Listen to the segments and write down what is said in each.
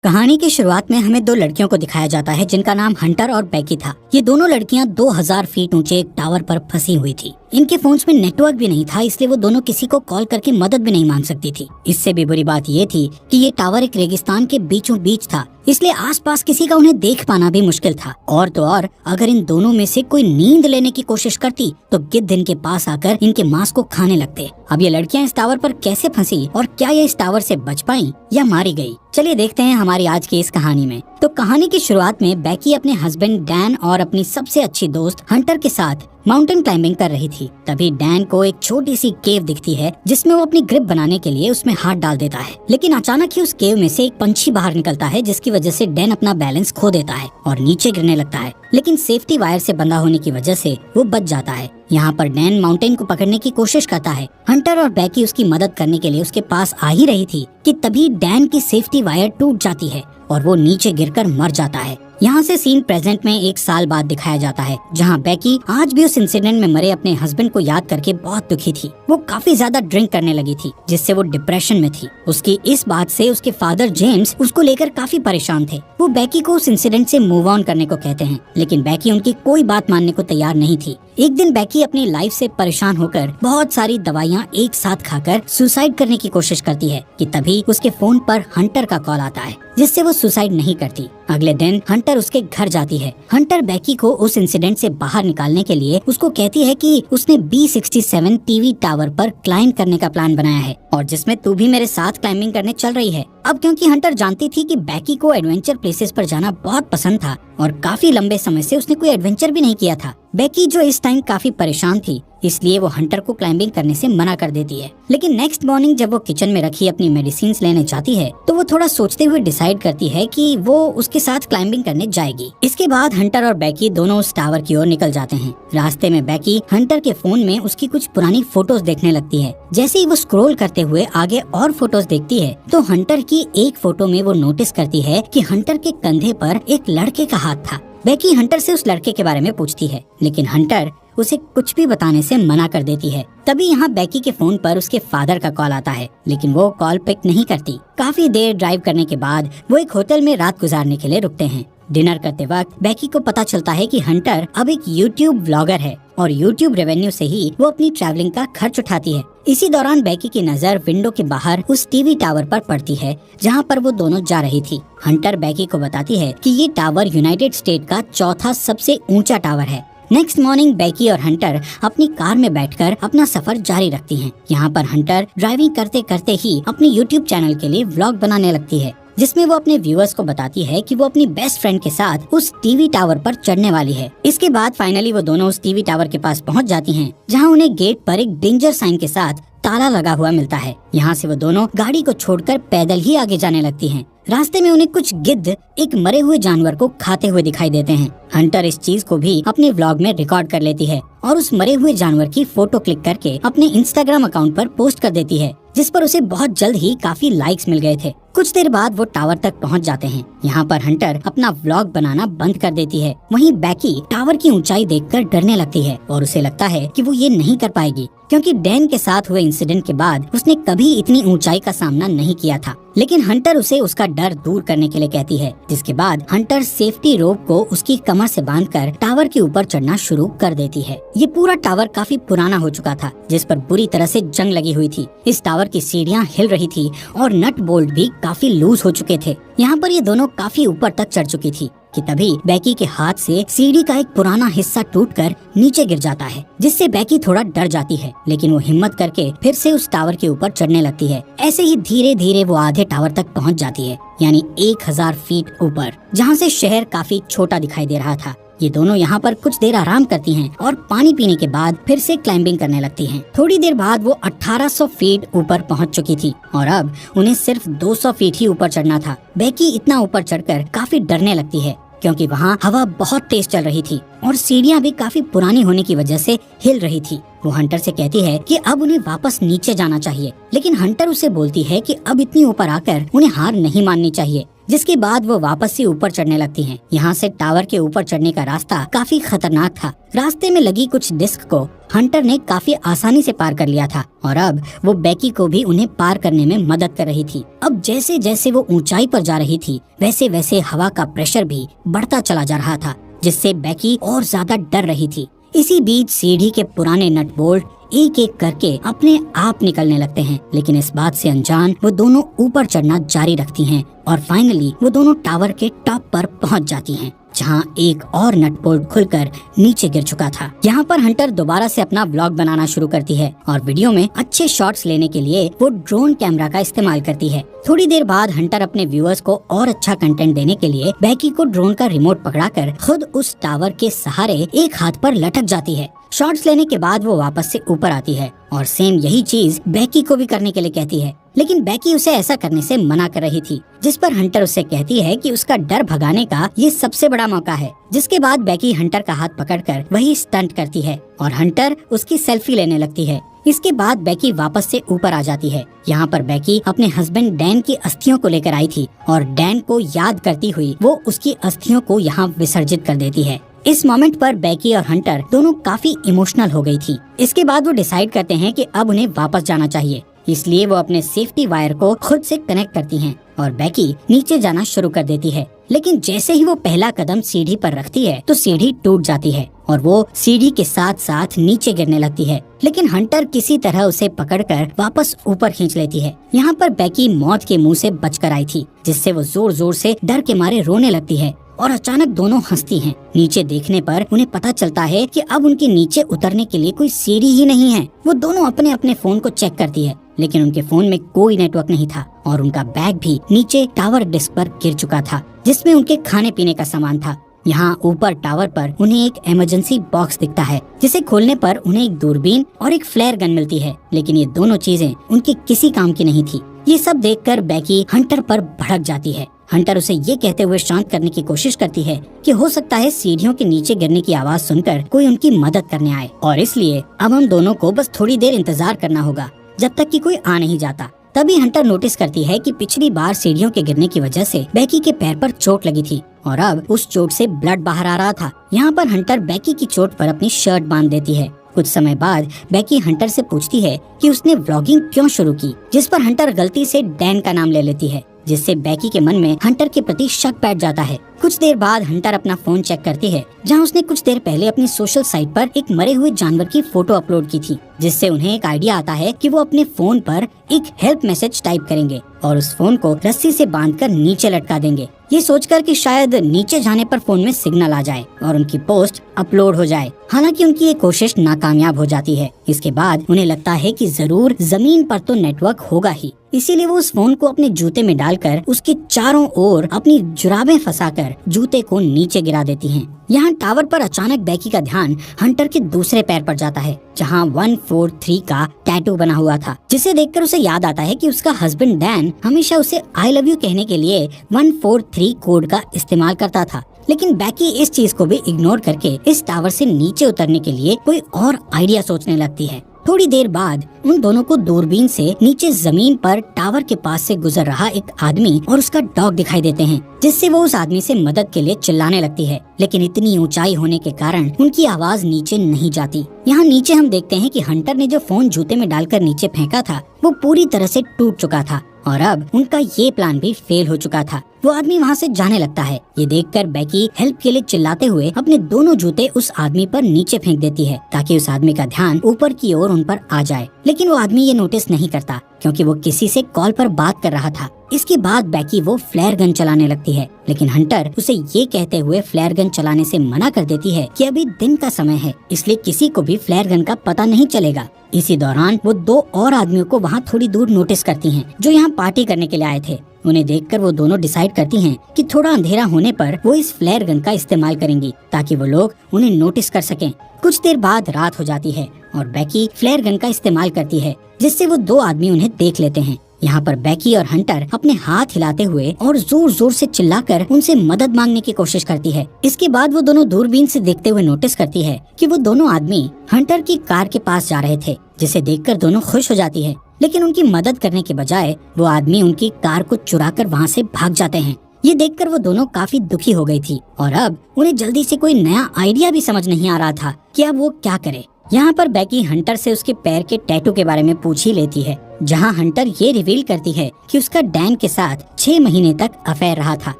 कहानी की शुरुआत में हमें दो लड़कियों को दिखाया जाता है जिनका नाम हंटर और बेकी था। ये दोनों लड़कियां 2000 फीट ऊंचे एक टावर पर फंसी हुई थी। इनके फोन्स में नेटवर्क भी नहीं था, इसलिए वो दोनों किसी को कॉल करके मदद भी नहीं मांग सकती थी। इससे भी बुरी बात ये थी कि ये टावर एक रेगिस्तान के बीचों बीच था, इसलिए आसपास किसी का उन्हें देख पाना भी मुश्किल था। और तो और अगर इन दोनों में से कोई नींद लेने की कोशिश करती तो गिद्ध इनके पास आकर इनके मांस को खाने लगते। अब ये लड़कियां इस टावर पर कैसे फंसी और क्या ये इस टावर से बच पाई या मारी गई, चलिए देखते हैं हमारी आज की इस कहानी में। तो कहानी की शुरुआत में बेकी अपने हस्बैंड डैन और अपनी सबसे अच्छी दोस्त हंटर के साथ माउंटेन क्लाइंबिंग कर रही थी। तभी डैन को एक छोटी सी केव दिखती है जिसमें वो अपनी ग्रिप बनाने के लिए उसमें हाथ डाल देता है। लेकिन अचानक ही उस केव में से एक पंछी बाहर निकलता है, जिसकी वजह से डैन अपना बैलेंस खो देता है और नीचे गिरने लगता है। लेकिन सेफ्टी वायर से बंधा होने की वजह से वो बच जाता है। यहाँ पर डैन माउंटेन को पकड़ने की कोशिश करता है। हंटर और बेकी उसकी मदद करने के लिए उसके पास आ ही रही थी कि तभी डैन की सेफ्टी वायर टूट जाती है और वो नीचे गिरकर मर जाता है। यहाँ से सीन प्रेजेंट में 1 साल बाद दिखाया जाता है, जहाँ बेकी आज भी उस इंसिडेंट में मरे अपने हस्बैंड को याद करके बहुत दुखी थी। वो काफी ज्यादा ड्रिंक करने लगी थी, जिससे वो डिप्रेशन में थी। उसकी इस बात से उसके फादर जेम्स उसको लेकर काफी परेशान थे। वो बेकी को उस इंसिडेंट से मूव ऑन करने को कहते हैं, लेकिन बेकी उनकी कोई बात मानने को तैयार नहीं थी। एक दिन बेकी अपनी लाइफ से परेशान होकर बहुत सारी दवाइयाँ एक साथ खाकर सुसाइड करने की कोशिश करती है कि तभी उसके फोन पर हंटर का कॉल आता है, जिससे वो सुसाइड नहीं करती। अगले दिन हंटर उसके घर जाती है। हंटर बेकी को उस इंसिडेंट से बाहर निकालने के लिए उसको कहती है कि उसने B67 टीवी टावर पर क्लाइंब करने का प्लान बनाया है और जिसमें तू भी मेरे साथ क्लाइंबिंग करने चल रही है। अब क्योंकि हंटर जानती थी कि बेकी को एडवेंचर प्लेसेस पर जाना बहुत पसंद था और काफी लंबे समय से उसने कोई एडवेंचर भी नहीं किया था, बेकी जो इस टाइम काफी परेशान थी, इसलिए वो हंटर को क्लाइंबिंग करने से मना कर देती है। लेकिन नेक्स्ट मॉर्निंग जब वो किचन में रखी अपनी मेडिसिन लेने जाती है तो वो थोड़ा सोचते हुए डिसाइड करती है कि वो उसके साथ क्लाइंबिंग करने जाएगी। इसके बाद हंटर और बेकी दोनों उस टावर की ओर निकल जाते हैं। रास्ते में बेकी हंटर के फोन में उसकी कुछ पुरानी फोटोज देखने लगती है। जैसे ही वो स्क्रॉल करते हुए आगे और फोटोज देखती है तो हंटर की एक फोटो में वो नोटिस करती है कि हंटर के कंधे पर एक लड़के का हाथ था। बेकी हंटर से उस लड़के के बारे में पूछती है, लेकिन हंटर उसे कुछ भी बताने से मना कर देती है। तभी यहाँ बेकी के फोन पर उसके फादर का कॉल आता है, लेकिन वो कॉल पिक नहीं करती। काफी देर ड्राइव करने के बाद वो एक होटल में रात गुजारने के लिए रुकते हैं। डिनर करते वक्त बेकी को पता चलता है कि हंटर अब एक यूट्यूब व्लॉगर है और यूट्यूब रेवेन्यू से ही वो अपनी ट्रैवलिंग का खर्च उठाती है। इसी दौरान बेकी की नजर विंडो के बाहर उस टीवी टावर पर पड़ती है जहाँ पर वो दोनों जा रही थी। हंटर बेकी को बताती है कि ये टावर यूनाइटेड स्टेट का चौथा सबसे ऊंचा टावर है। नेक्स्ट मॉर्निंग बेकी और हंटर अपनी कार में बैठकर अपना सफर जारी रखती हैं। यहाँ पर हंटर ड्राइविंग करते करते ही अपने यूट्यूब चैनल के लिए व्लॉग बनाने लगती है, जिसमें वो अपने व्यूअर्स को बताती है कि वो अपनी बेस्ट फ्रेंड के साथ उस टीवी टावर पर चढ़ने वाली है। इसके बाद फाइनली वो दोनों उस टीवी टावर के पास पहुंच जाती हैं, जहां उन्हें गेट पर एक डेंजर साइन के साथ ताला लगा हुआ मिलता है। यहाँ से वो दोनों गाड़ी को छोड़कर पैदल ही आगे जाने लगती हैं। रास्ते में उन्हें कुछ गिद्ध एक मरे हुए जानवर को खाते हुए दिखाई देते हैं। हंटर इस चीज को भी अपने व्लॉग में रिकॉर्ड कर लेती है और उस मरे हुए जानवर की फोटो क्लिक करके अपने इंस्टाग्राम अकाउंट पर पोस्ट कर देती है, जिस पर उसे बहुत जल्द ही काफी लाइक्स मिल गए थे। कुछ देर बाद वो टावर तक पहुंच जाते हैं। यहाँ पर हंटर अपना व्लॉग बनाना बंद कर देती है। वहीं बेकी टावर की ऊंचाई देखकर डरने लगती है और उसे लगता है कि वो ये नहीं कर पाएगी, क्योंकि डैन के साथ हुए इंसिडेंट के बाद उसने कभी इतनी ऊंचाई का सामना नहीं किया था। लेकिन हंटर उसे उसका डर दूर करने के लिए कहती है, जिसके बाद हंटर सेफ्टी रोप को उसकी कमर से बांधकर टावर के ऊपर चढ़ना शुरू कर देती है। ये पूरा टावर काफी पुराना हो चुका था, जिस पर बुरी तरह से जंग लगी हुई थी। इस टावर की सीढ़ियाँ हिल रही थी और नट बोल्ट भी काफी लूज हो चुके थे। यहाँ पर ये दोनों काफी ऊपर तक चढ़ चुकी थी कि तभी बेकी के हाथ से सीढ़ी का एक पुराना हिस्सा टूटकर नीचे गिर जाता है, जिससे बेकी थोड़ा डर जाती है, लेकिन वो हिम्मत करके फिर से उस टावर के ऊपर चढ़ने लगती है। ऐसे ही धीरे धीरे वो आधे टावर तक पहुंच जाती है, यानी 1000 फीट ऊपर, जहाँ से शहर काफी छोटा दिखाई दे रहा था। ये दोनों यहाँ पर कुछ देर आराम करती हैं और पानी पीने के बाद फिर से क्लाइंबिंग करने लगती हैं। थोड़ी देर बाद वो 1800 फीट ऊपर पहुँच चुकी थी और अब उन्हें सिर्फ 200 फीट ही ऊपर चढ़ना था। बेकी इतना ऊपर चढ़कर काफी डरने लगती है, क्योंकि वहाँ हवा बहुत तेज चल रही थी और सीढ़ियाँ भी काफी पुरानी होने की वजह से हिल रही थी। वो हंटर से कहती है कि अब उन्हें वापस नीचे जाना चाहिए, लेकिन हंटर उसे बोलती है कि अब इतनी ऊपर आकर उन्हें हार नहीं माननी चाहिए। जिसके बाद वो वापस से ऊपर चढ़ने लगती हैं। यहाँ से टावर के ऊपर चढ़ने का रास्ता काफी खतरनाक था। रास्ते में लगी कुछ डिस्क को हंटर ने काफी आसानी से पार कर लिया था और अब वो बेकी को भी उन्हें पार करने में मदद कर रही थी। अब जैसे जैसे वो ऊंचाई पर जा रही थी वैसे वैसे हवा का प्रेशर भी बढ़ता चला जा रहा था, जिससे बेकी और ज्यादा डर रही थी। इसी बीच सीढ़ी के पुराने नट बोल्ट एक एक करके अपने आप निकलने लगते हैं, लेकिन इस बात से अनजान वो दोनों ऊपर चढ़ना जारी रखती हैं और फाइनली वो दोनों टावर के टॉप पर पहुंच जाती हैं, जहां एक और नट बोल्ट खुलकर नीचे गिर चुका था। यहाँ पर हंटर दोबारा से अपना व्लॉग बनाना शुरू करती है और वीडियो में अच्छे शॉट्स लेने के लिए वो ड्रोन कैमरा का इस्तेमाल करती है। थोड़ी देर बाद हंटर अपने व्यूअर्स को और अच्छा कंटेंट देने के लिए बेकी को ड्रोन का रिमोट पकड़ाकर खुद उस टावर के सहारे एक हाथ पर लटक जाती है। शॉट्स लेने के बाद वो वापस से ऊपर आती है और सेम यही चीज बेकी को भी करने के लिए कहती है, लेकिन बेकी उसे ऐसा करने से मना कर रही थी, जिस पर हंटर उससे कहती है कि उसका डर भगाने का ये सबसे बड़ा मौका है। जिसके बाद बेकी हंटर का हाथ पकड़कर वही स्टंट करती है और हंटर उसकी सेल्फी लेने लगती है। इसके बाद बेकी वापस से ऊपर आ जाती है। यहाँ पर बेकी अपने हस्बैंड डैन की अस्थियों को लेकर आई थी और डैन को याद करती हुई वो उसकी अस्थियों को यहाँ विसर्जित कर देती है। इस मोमेंट पर बेकी और हंटर दोनों काफी इमोशनल हो गई थी। इसके बाद वो डिसाइड करते हैं कि अब उन्हें वापस जाना चाहिए, इसलिए वो अपने सेफ्टी वायर को खुद से कनेक्ट करती हैं और बेकी नीचे जाना शुरू कर देती है। लेकिन जैसे ही वो पहला कदम सीढ़ी पर रखती है तो सीढ़ी टूट जाती है और वो सीढ़ी के साथ साथ नीचे गिरने लगती है, लेकिन हंटर किसी तरह उसे पकड़कर वापस ऊपर खींच लेती है। यहाँ पर बेकी मौत के मुंह से बचकर आई थी, जिससे वो जोर जोर से डर के मारे रोने लगती है और अचानक दोनों हंसती हैं। नीचे देखने पर उन्हें पता चलता है कि अब उनके नीचे उतरने के लिए कोई सीढ़ी ही नहीं है। वो दोनों अपने अपने फोन को चेक करती है, लेकिन उनके फोन में कोई नेटवर्क नहीं था और उनका बैग भी नीचे टावर डिस्क पर गिर चुका था, जिसमें उनके खाने पीने का सामान था। यहाँ ऊपर टावर पर उन्हें एक इमरजेंसी बॉक्स दिखता है, जिसे खोलने पर उन्हें एक दूरबीन और एक फ्लेयर गन मिलती है, लेकिन ये दोनों चीजें उनके किसी काम की नहीं थी। ये सब देखकर बेकी हंटर पर भड़क जाती है। हंटर उसे ये कहते हुए शांत करने की कोशिश करती है कि हो सकता है सीढ़ियों के नीचे गिरने की आवाज सुनकर कोई उनकी मदद करने आए और इसलिए अब हम दोनों को बस थोड़ी देर इंतजार करना होगा जब तक कि कोई आ नहीं जाता। तभी हंटर नोटिस करती है कि पिछली बार सीढ़ियों के गिरने की वजह से बेकी के पैर पर चोट लगी थी और अब उस चोट से ब्लड बाहर आ रहा था। यहाँ पर हंटर बेकी की चोट पर अपनी शर्ट बांध देती है। कुछ समय बाद बेकी हंटर से पूछती है कि उसने व्लॉगिंग क्यों शुरू की, जिस पर हंटर गलती से डैन का नाम ले लेती है, जिससे बेकी के मन में हंटर के प्रति शक बैठ जाता है। कुछ देर बाद हंटर अपना फोन चेक करती है, जहां उसने कुछ देर पहले अपनी सोशल साइट पर एक मरे हुए जानवर की फोटो अपलोड की थी, जिससे उन्हें एक आइडिया आता है कि वो अपने फोन पर एक हेल्प मैसेज टाइप करेंगे और उस फोन को रस्सी से बांधकर नीचे लटका देंगे, ये सोचकर कि शायद नीचे जाने पर फोन में सिग्नल आ जाए और उनकी पोस्ट अपलोड हो जाए। हालांकि उनकी ये कोशिश नाकामयाब हो जाती है। इसके बाद उन्हें लगता है कि जरूर जमीन पर तो नेटवर्क होगा ही, इसीलिए वो उस फोन को अपने जूते में डालकर उसके चारों ओर अपनी जुराबें फंसाकर जूते को नीचे गिरा देती हैं। यहाँ टावर पर अचानक बेकी का ध्यान हंटर के दूसरे पैर पर जाता है, जहाँ 143 का टैटू बना हुआ था, जिसे देखकर उसे याद आता है कि उसका हस्बैंड डैन हमेशा उसे आई लव यू कहने के लिए 143 कोड का इस्तेमाल करता था। लेकिन बेकी इस चीज को भी इग्नोर करके इस टावर से नीचे उतरने के लिए कोई और आइडिया सोचने लगती है। थोड़ी देर बाद उन दोनों को दूरबीन से नीचे जमीन पर टावर के पास से गुजर रहा एक आदमी और उसका डॉग दिखाई देते हैं, जिससे वो उस आदमी से मदद के लिए चिल्लाने लगती है, लेकिन इतनी ऊंचाई होने के कारण उनकी आवाज नीचे नहीं जाती। यहाँ नीचे हम देखते हैं कि हंटर ने जो फोन जूते में डालकर नीचे फेंका था वो पूरी तरह से टूट चुका था और अब उनका ये प्लान भी फेल हो चुका था। वो आदमी वहाँ से जाने लगता है। ये देखकर बेकी हेल्प के लिए चिल्लाते हुए अपने दोनों जूते उस आदमी पर नीचे फेंक देती है, ताकि उस आदमी का ध्यान ऊपर की ओर उन पर आ जाए। लेकिन वो आदमी ये नोटिस नहीं करता, क्योंकि वो किसी से कॉल पर बात कर रहा था। इसके बाद बेकी वो फ्लेयर गन चलाने लगती है, लेकिन हंटर उसे ये कहते हुए फ्लेयर गन चलाने से मना कर देती है कि अभी दिन का समय है, इसलिए किसी को भी फ्लेयर गन का पता नहीं चलेगा। इसी दौरान वो दो और आदमियों को वहाँ थोड़ी दूर नोटिस करती हैं, जो यहाँ पार्टी करने के लिए आए थे। उन्हें देखकर वो दोनों डिसाइड करती हैं कि थोड़ा अंधेरा होने पर वो इस फ्लेयर गन का इस्तेमाल करेंगी, ताकि वो लोग उन्हें नोटिस कर सकें। कुछ देर बाद रात हो जाती है और बेकी फ्लेयर गन का इस्तेमाल करती है, जिससे वो दो आदमी उन्हें देख लेते हैं। यहाँ पर बेकी और हंटर अपने हाथ हिलाते हुए और जोर जोर से चिल्लाकर उनसे मदद मांगने की कोशिश करती है। इसके बाद वो दोनों दूरबीन से देखते हुए नोटिस करती है कि वो दोनों आदमी हंटर की कार के पास जा रहे थे, जिसे देखकर दोनों खुश हो जाती है। लेकिन उनकी मदद करने के बजाय वो आदमी उनकी कार को चुराकर वहाँ से भाग जाते हैं। ये देखकर वो दोनों काफी दुखी हो गई थी और अब उन्हें जल्दी से कोई नया आइडिया भी समझ नहीं आ रहा था कि अब वो क्या करे। यहाँ पर बेकी हंटर से उसके पैर के टैटू के बारे में पूछ ही लेती है, जहाँ हंटर ये रिवील करती है कि उसका डैन के साथ 6 महीने तक अफेयर रहा था।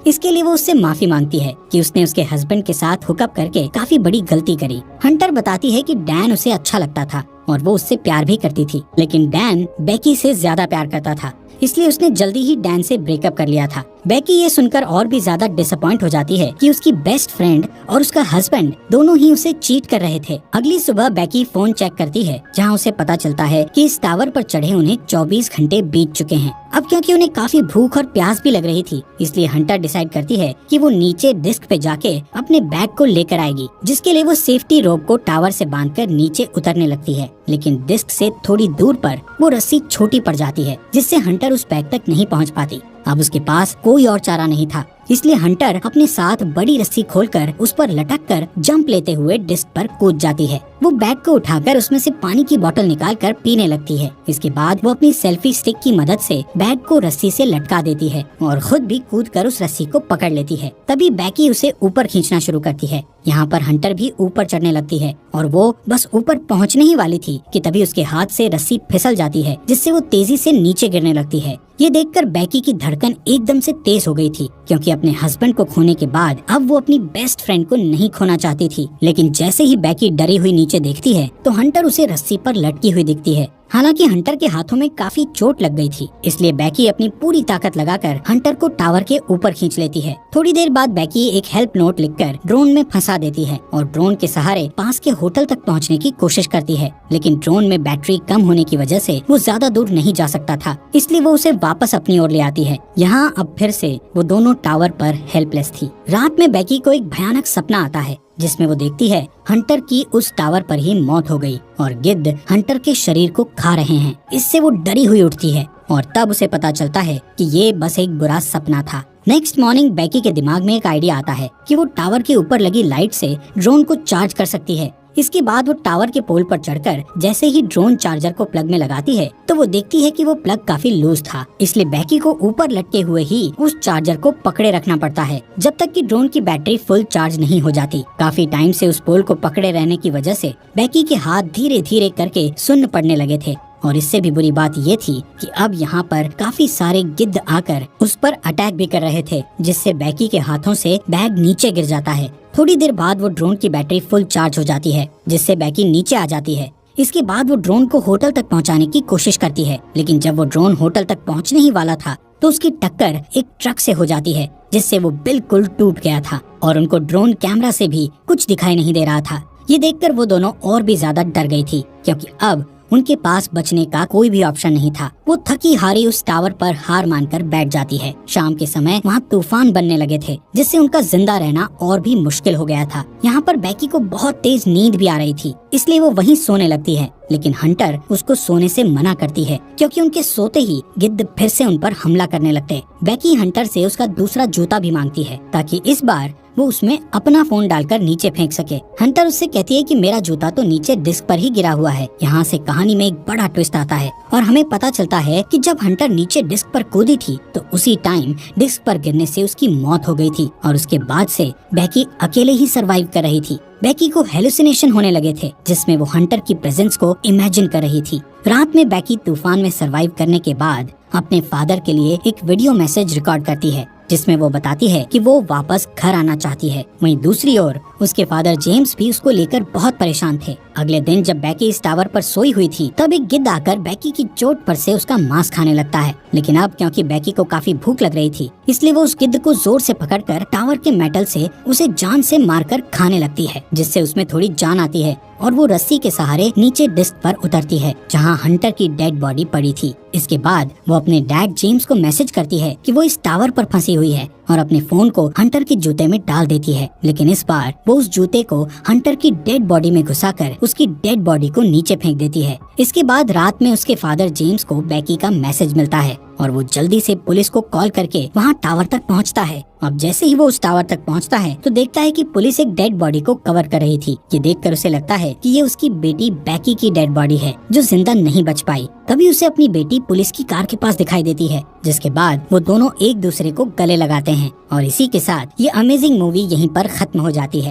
इसके लिए वो उससे माफी मांगती है कि उसने उसके हस्बैंड के साथ हुकअप करके काफी बड़ी गलती करी। हंटर बताती है कि डैन उसे अच्छा लगता था और वो उससे प्यार भी करती थी, लेकिन डैन बेकी से ज्यादा प्यार करता था, इसलिए उसने जल्दी ही डैन से ब्रेकअप कर लिया था। बेकी ये सुनकर और भी ज्यादा डिसअपॉइंट हो जाती है कि उसकी बेस्ट फ्रेंड और उसका हस्बैंड दोनों ही उसे चीट कर रहे थे। अगली सुबह बेकी फोन चेक करती है, जहां उसे पता चलता है कि इस टावर पर चढ़े उन्हें 24 घंटे बीत चुके हैं। अब क्योंकि उन्हें काफी भूख और प्यास भी लग रही थी, इसलिए हंटर डिसाइड करती है कि वो नीचे डिस्क पे जाके अपने बैग को लेकर आएगी, जिसके लिए वो सेफ्टी रोप को टावर से बांधकर नीचे उतरने लगती है। लेकिन डिस्क से थोड़ी दूर पर वो रस्सी छोटी पड़ जाती है, जिससे हंटर उस बैग तक नहीं पहुंच पाती। अब उसके पास कोई और चारा नहीं था, इसलिए हंटर अपने साथ बड़ी रस्सी खोलकर उस पर लटककर जंप लेते हुए डिस्क पर कूद जाती है। वो बैग को उठाकर उसमें से पानी की बोतल निकालकर पीने लगती है। इसके बाद वो अपनी सेल्फी स्टिक की मदद से बैग को रस्सी से लटका देती है और खुद भी कूदकर उस रस्सी को पकड़ लेती है। तभी बेकी उसे ऊपर खींचना शुरू करती है। यहाँ पर हंटर भी ऊपर चढ़ने लगती है और वो बस ऊपर पहुँचने ही वाली थी कि तभी उसके हाथ से रस्सी फिसल जाती है, जिससे वो तेजी से नीचे गिरने लगती है। ये देखकर बेकी की धड़कन एकदम से तेज हो गई थी, क्योंकि अपने हस्बैंड को खोने के बाद अब वो अपनी बेस्ट फ्रेंड को नहीं खोना चाहती थी। लेकिन जैसे ही बेकी डरी हुई नीचे देखती है तो हंटर उसे रस्सी पर लटकी हुई दिखती है। हालांकि हंटर के हाथों में काफी चोट लग गई थी, इसलिए बेकी अपनी पूरी ताकत लगाकर हंटर को टावर के ऊपर खींच लेती है। थोड़ी देर बाद बेकी एक हेल्प नोट लिखकर ड्रोन में फंसा देती है और ड्रोन के सहारे पास के होटल तक पहुंचने की कोशिश करती है। लेकिन ड्रोन में बैटरी कम होने की वजह से वो ज्यादा दूर नहीं जा सकता था, इसलिए वो उसे वापस अपनी ओर ले आती है। यहाँ अब फिर से वो दोनों टावर पर हेल्पलेस थी। रात में बेकी को एक भयानक सपना आता है, जिसमें वो देखती है हंटर की उस टावर पर ही मौत हो गई और गिद्ध हंटर के शरीर को खा रहे हैं। इससे वो डरी हुई उठती है और तब उसे पता चलता है कि ये बस एक बुरा सपना था। नेक्स्ट मॉर्निंग बेकी के दिमाग में एक आइडिया आता है कि वो टावर के ऊपर लगी लाइट से ड्रोन को चार्ज कर सकती है। इसके बाद वो टावर के पोल पर चढ़कर जैसे ही ड्रोन चार्जर को प्लग में लगाती है तो वो देखती है कि वो प्लग काफी लूज था, इसलिए बेकी को ऊपर लटके हुए ही उस चार्जर को पकड़े रखना पड़ता है जब तक कि ड्रोन की बैटरी फुल चार्ज नहीं हो जाती। काफी टाइम से उस पोल को पकड़े रहने की वजह से बेकी के हाथ धीरे धीरे करके सुन्न पड़ने लगे थे और इससे भी बुरी बात ये थी कि अब यहाँ पर काफी सारे गिद्ध आकर उस पर अटैक भी कर रहे थे, जिससे बेकी के हाथों से बैग नीचे गिर जाता है। थोड़ी देर बाद वो ड्रोन की बैटरी फुल चार्ज हो जाती है, जिससे बेकी नीचे आ जाती है। इसके बाद वो ड्रोन को होटल तक पहुँचाने की कोशिश करती है, लेकिन जब वो ड्रोन होटल तक पहुँचने ही वाला था तो उसकी टक्कर एक ट्रक से हो जाती है, जिससे वो बिल्कुल टूट गया था और उनको ड्रोन कैमरा से भी कुछ दिखाई नहीं दे रहा था। ये देखकर वो दोनों और भी ज्यादा डर गई थी, क्योंकि अब उनके पास बचने का कोई भी ऑप्शन नहीं था। वो थकी हारी उस टावर पर हार मानकर बैठ जाती है। शाम के समय वहाँ तूफान बनने लगे थे, जिससे उनका जिंदा रहना और भी मुश्किल हो गया था। यहाँ पर बेकी को बहुत तेज नींद भी आ रही थी, इसलिए वो वहीं सोने लगती है, लेकिन हंटर उसको सोने से मना करती है, क्योंकि उनके सोते ही गिद्ध फिर से उन पर हमला करने लगते। बेकी हंटर से उसका दूसरा जूता भी मांगती है, ताकि इस बार वो उसमें अपना फोन डालकर नीचे फेंक सके। हंटर उससे कहती है कि मेरा जूता तो नीचे डिस्क पर ही गिरा हुआ है। यहाँ से कहानी में एक बड़ा ट्विस्ट आता है और हमें पता चलता है कि जब हंटर नीचे डिस्क पर कूदी थी तो उसी टाइम डिस्क पर गिरने से उसकी मौत हो गई थी और उसके बाद से बेकी अकेले ही सरवाइव कर रही थी। बेकी को हेलुसिनेशन होने लगे थे, जिसमें वो हंटर की प्रेजेंस को इमेजिन कर रही थी। रात में बेकी तूफान में सरवाइव करने के बाद अपने फादर के लिए एक वीडियो मैसेज रिकॉर्ड करती है, जिसमें वो बताती है कि वो वापस घर आना चाहती है। वहीं दूसरी ओर उसके फादर जेम्स भी उसको लेकर बहुत परेशान थे। अगले दिन जब बेकी इस टावर पर सोई हुई थी तब एक गिद्ध आकर बेकी की चोट पर से उसका मांस खाने लगता है, लेकिन अब क्योंकि बेकी को काफी भूख लग रही थी, इसलिए वो उस गिद्ध को जोर से पकड़कर टावर के मेटल से उसे जान से मारकर खाने लगती है, जिससे उसमें थोड़ी जान आती है और वो रस्सी के सहारे नीचे डिस्क पर उतरती है, जहाँ हंटर की डेड बॉडी पड़ी थी। इसके बाद वो अपने डैड जेम्स को मैसेज करती है कि वो इस टावर पर फंसी हुई है और अपने फोन को हंटर के जूते में डाल देती है, लेकिन इस बार वो उस जूते को हंटर की डेड बॉडी में घुसाकर उसकी डेड बॉडी को नीचे फेंक देती है। इसके बाद रात में उसके फादर जेम्स को बेकी का मैसेज मिलता है, और वो जल्दी से पुलिस को कॉल करके वहाँ टावर तक पहुँचता है। अब जैसे ही वो उस टावर तक पहुंचता है तो देखता है कि पुलिस एक डेड बॉडी को कवर कर रही थी। ये देखकर उसे लगता है कि ये उसकी बेटी बैकी की डेड बॉडी है जो जिंदा नहीं बच पाई। तभी उसे अपनी बेटी पुलिस की कार के पास दिखाई देती है, जिसके बाद वो दोनों एक दूसरे को गले लगाते हैं और इसी के साथ ये अमेजिंग मूवी यहीं पर खत्म हो जाती है।